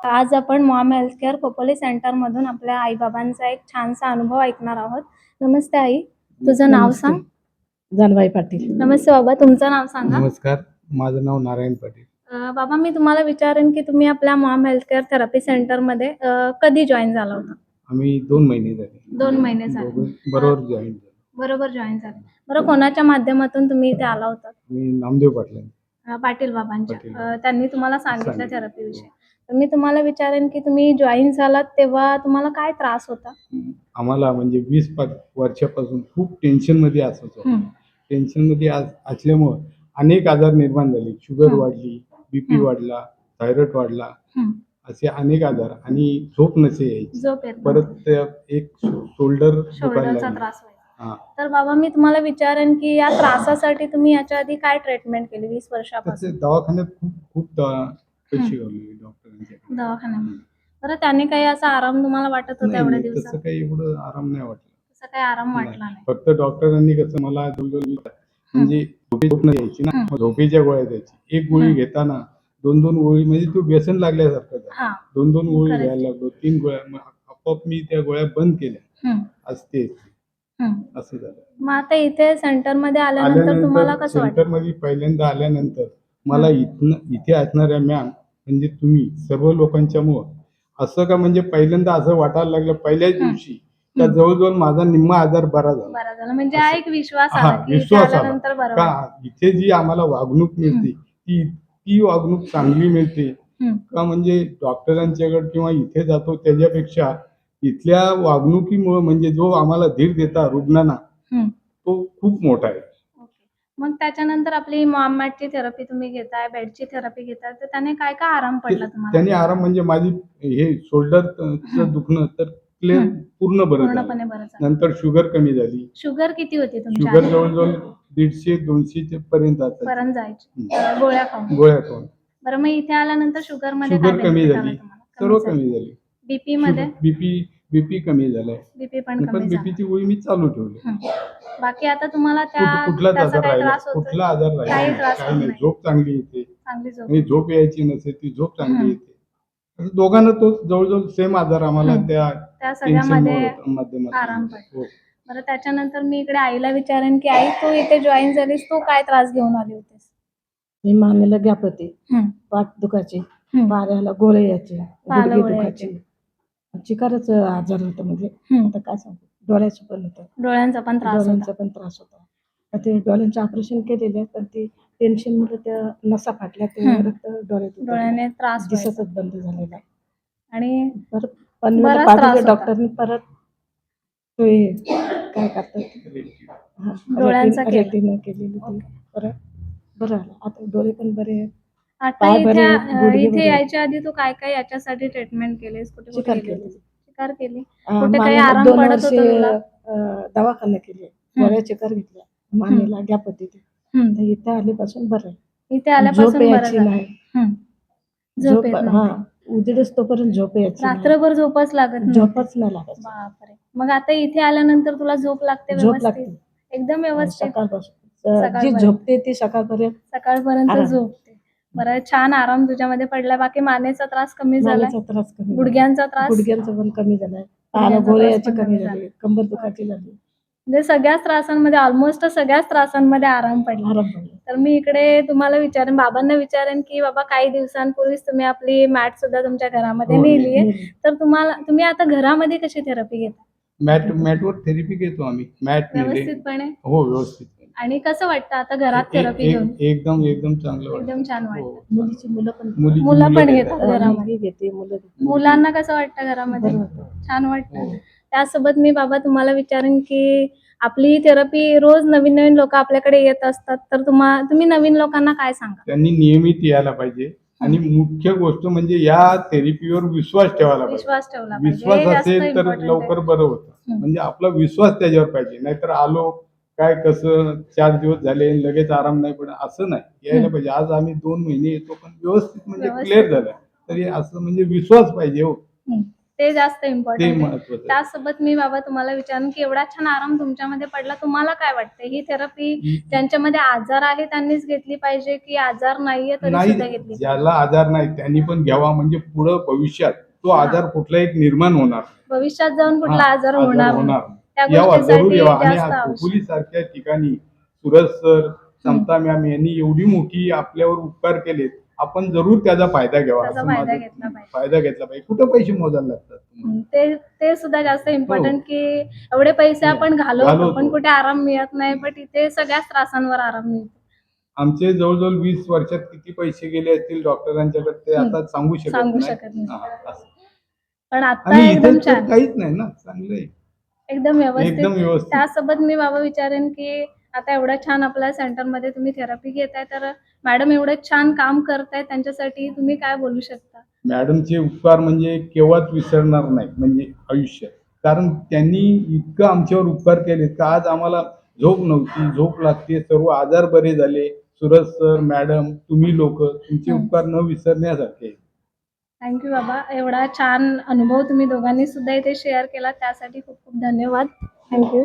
आज आपण Maugham healthcare Khopoli सेंटरमधून आपल्या आई-बाबांचा एक छानसा अनुभव ऐकणार आहोत. नमस्ते आई, तुझं नाव नमस्ते. सांग? जानबाई पाटील. नमस्ते बाबा, तुमचं नाव सांगा? नमस्कार, माझं नाव नारायण पाटील. बाबा, मी तुम्हाला विचारेन की तुम्ही आपल्या मॉम हेल्थकेअर थेरपी सेंटरमध्ये कधी जॉइन झाला होता? आम्ही 2 महिने झाले. 2 महिने झाले. बरोबर जॉईन झालो. बरोबर जॉइन झाले. बरं, कोणाच्या माध्यमातून तुम्ही इथे आला होता? मी नामदेव पाटील. पाटील बाबांच्या. पाटील. त्यांनी तुम्हाला सांगितलं सांगितलं. थेरपीविषयी. तर मी तुम्हाला विचारेन की तुम्ही जॉइन झालात तेव्हा तुम्हाला काय त्रास होता? आम्हाला म्हणजे 20 वर्षापासून खूप टेन्शनमध्ये असायचो. टेन्शनमध्ये असल्यामुळं अनेक आजार निर्माण झाले. शुगर वाढली, बीपी वाढला, थायरॉइड वाढला, असे अनेक आजार आणि झोप नसे यायची. झोप येत परत एक शोल्डर दुखायला शोल्डरचा लागला. त्रास व्हायचा. हां. तर बाबा, मी तुम्हाला विचारेन की या त्रासासाठी तुम्ही याच्या आधी काय ट्रीटमेंट केली 20 तसे वर्षापासून? दवाखान्यात खूप पैसे घालवले डॉक्टरांच्याकडे. दवाखान्यामध्ये. बरं, त्याने काही असा आराम तुम्हाला वाटत होता नाही, एवढ्या नाही, दिवसात? तसं काही एवढं आराम नाही वाटला. तसा काही आराम वाटला नाही. फक्त डॉक्टरांनी कसं मला म्हणजे झोप नाही यायची ना, मग झोपेच्या गोळ्या द्यायची. एक गोळी घेताना 2-2 गोळी म्हणजे तो व्यसन लागल्यासारखं झालं. हां. 2-2 गोळी Correct. घ्यायला लागलो, 3 गोळ्या. मग आपोआप मी त्या गोळ्या बंद केल्या. आज ते असं झालं. मग आता इथे सेंटरमध्ये आल्यानंतर तुम्हाला कसं वाटतं? सेंटरमध्ये पहिल्यांदा आल्यानंतर मला इथे असणाऱ्या मॅम म्हणजे तुम्ही सर्व लोकांच्यामुळं असं का म्हणजे पहिल्यांदा असं वाटायला लागलं पहिल्याच दिवशी का जवळजवळ माझा निम्मा आजार बरा झाला. बरं झालं, म्हणजे हा एक विश्वास हा, आला की इथे विश्वास आला आल्यानंतर बरं का वाटतं. इथे जी आम्हाला वागणूक मिळते ती वागणूक चांगली मिळते का म्हणजे डॉक्टरांच्याकडे किंवा इथे जातो त्याच्यापेक्षा इथल्या वागणुकीमुळे म्हणजे जो आम्हाला धीर देता रुग्णांना तो खूप मोठा आहे. मग त्याच्यानंतर आपली मॉम मॅटची थेरपी तुम्ही घेताय, बेडची थेरपी घेताय, तर त्याने काय काय आराम पडला तुम्हाला? त्याने आराम म्हणजे माझी हे शोल्डरचं दुखणं तर क्लिअर पूर्णपणे बरं झालं. नंतर शुगर कमी झाली. शुगर किती होती तुमची? शुगर जवळजवळ 150-200 पर्यंत जायची गोळ्या खाऊन. बरं, मग इथे आल्यानंतर शुगर मध्ये काय शुगर कमी benefit झाली, आलं तुम्हाला? सर्व कमी झाली. बीपी मध्ये? बीपी कमी झालाय. बीपी पण पण कमी झाला. बीपीची गोळी मी चालू ठेवली. बाकी आता तुम्हाला कुठलाच त्याचा आजार काही राहिला, त्रास होतोय? कुठला आजार काही राहिला त्रास काही होत नाही. नाही. झोप चांगली येते. चांगली झोप. आणि झोप यायची नसेल ती झोप चांगली येते. दोघांना तो जवळजवळ सेम आजार आम्हाला त्या सगळ्यामध्ये माध्यमातून आराम पडला. बरं, त्याच्यानंतर मी इकडे आईला विचारेन की आई, तू इथे जॉईन झालीस, तू काय त्रास घेऊन आली होतीस? मी मानेला गॅप होते, पाठ दुखायची, पायाला गोळे यायचे, गुडघे दुखायचे, चिकारच आजार होता. म्हणजे आता काय सांगू, डोळ्याचं पण होतं, डोळ्यांचा पण त्रास होता. तर ते डोळ्यांचं ऑपरेशन केलेलं, पण ते टेन्शन मध्ये त्या नसा फाटल्या, ते रक्त डोळ्याने त्रास दिसतच बंद झालेला. आणि परत पनवेलला पाठवले डॉक्टरनी. परत ते काय करतात डोळ्यांचा रेटिना केलेली ती परत बरं आलं. आता डोळे पण बरे आहेत. आता इथे यायच्या आधी तू काय काय याच्यासाठी ट्रीटमेंट केलीस? कुठे कुठे गेली होतीस? शिकार केली? कुठे काही आराम 2 पडत होता तुला? दवाखाना केले, गोळ्या चेकर घेतल्या, मानेला गॅप होती ती. तर इथे आल्यापासून बरं आहे. इथे आल्यापासून झोप यायची नाही. झोप येत नव्हती. उजेडच तोपर्यंत झोप यायची नाही. रात्रभर झोपच लागत नव्हती. झोपच नाही लागत. बापरे. मग आता इथे आल्यानंतर तुला झोप लागते झोप व्यवस्थित? लागते एकदम व्यवस्थित? सकाळपासून जी झोपते ती सकाळपर्यंत झोपते. बरं, छान आराम तुझ्यामध्ये पडला. बाकी मानेचा त्रास कमी झालाय? मानेचा त्रास कमी, गुडघ्यांचा त्रास? पण कमी झालाय, पायाला गोळे यायची कमी झाली, कंबर दुखायची झाली. म्हणजे सगळ्याच त्रासांमध्ये, ऑलमोस्ट सगळ्याच त्रासांमध्ये आराम पडला. तर मी इकडे तुम्हाला विचारेन, बाबांना विचारेन की बाबा, काही दिवसांपूर्वीच तुम्ही आपली मॅट सुद्धा तुमच्या घरामध्ये नेलीये, तर तुम्ही आता घरामध्ये कशी थेरपी घेता? मॅटवर थेरपी घेतो आम्ही. मॅट व्यवस्थितपणे? हो, व्यवस्थित. आणि कसं वाटतं आता घरात थेरपी घेऊन? एकदम चांगलं वाटतं. एकदम छान वाटतं. मुलीची मुलं पण घेतात घरामध्ये? घेते. मुलांना कसं वाटतं घरामध्ये? छान वाटतं. त्यासोबत मी बाबा तुम्हाला विचारेन की आपली ही थेरपी रोज नवीन नवीन लोक आपल्याकडे येत असतात, तर तुम्ही नवीन लोकांना काय सांगा? त्यांनी नियमित यायला पाहिजे आणि मुख्य गोष्ट म्हणजे या थेरपीवर विश्वास ठेवायला पाहिजे. विश्वास असेल तर लवकर बरं होतं. म्हणजे आपला विश्वास त्याच्यावर पाहिजे. नाहीतर आलो काय कसं 4 दिवस झाले लगेच आराम नाही पडत असं नाही. यायला पाहिजे. आज आम्ही 2 महिने येतो पण व्यवस्थित म्हणजे क्लिअर झालं. तरी असं म्हणजे विश्वास पाहिजे हो. ते जास्त ते इम्पॉर्टंट आहे. महत्वाचं आहे. त्यासोबत मी बाबा तुम्हाला विचारेन की एवढा छान आराम तुमच्यामध्ये पडला, तुम्हाला काय वाटतं ही थेरपी ज्यांच्यामध्ये आजार आहे त्यांनीच घेतली पाहिजे की आजार नाहीये तरी नाही, सुद्धा घेतली पाहिजे? ज्याला आजार नाही त्यांनी पण घ्यावा, म्हणजे पुढं भविष्यात तो आजार कुठलाही निर्माण होणार नाही. भविष्यात जाऊन कुठला आजार होणार नाही. त्या यावा, जरूर गोष्टीसाठी यावा. आणि जास्त आवश्यक. खोपोली सारख्या ठिकाणी सूरज सर, समता मॅम यांनी एवढी मोठी आपल्यावर उपकार केलेत, आपण जरूर त्याचा फायदा घ्यावा. त्याचा असं फायदा माझं घेतला पाहिजे. फायदा घेतला पाहिजे. कुठं पैसे मोजायला लागतात? ते सुद्धा जास्त हो. इम्पॉर्टंट की एवढे पैसे आपण घालवतो घालवतो. पण कुठे आराम मिळत नाही, पण इथे सगळ्याच त्रासांवर आराम मिळतो. आमचे जवळजवळ 20 वर्षात किती पैसे गेले असतील डॉक्टरांच्याकडे ते आता सांगू सांगू शकत शकत नाही. नाही. हा, असं. पण आता आणि एकदम इथे तर छान, काहीच नाही ना, चांगलं आहे. एकदम व्यवस्थित. एकदम व्यवस्थित. त्यासोबत मी बाबा विचारेन की आता एवढं छान आपल्या सेंटरमध्ये तुम्ही थेरपी घेताय, तर मॅडम एवढं छान काम करताय त्यांच्यासाठी तुम्ही काय बोलू शकता? मॅडमचे उपकार म्हणजे केव्हाच विसरणार नाही, म्हणजे आयुष्यात. कारण त्यांनी इतकं आमच्यावर उपकार केले का आज आम्हाला झोप नव्हती, झोप लागते, सर्व आजार बरे झाले. सूरज सर, मॅडम, तुम्ही लोक, तुमचे उपकार न विसरण्यासारखे आहेत. थँक्यू बाबा, एवढा छान अनुभव तुम्ही दोघांनी सुद्धा इथे शेअर केला त्यासाठी खूप खूप धन्यवाद. थँक्यू.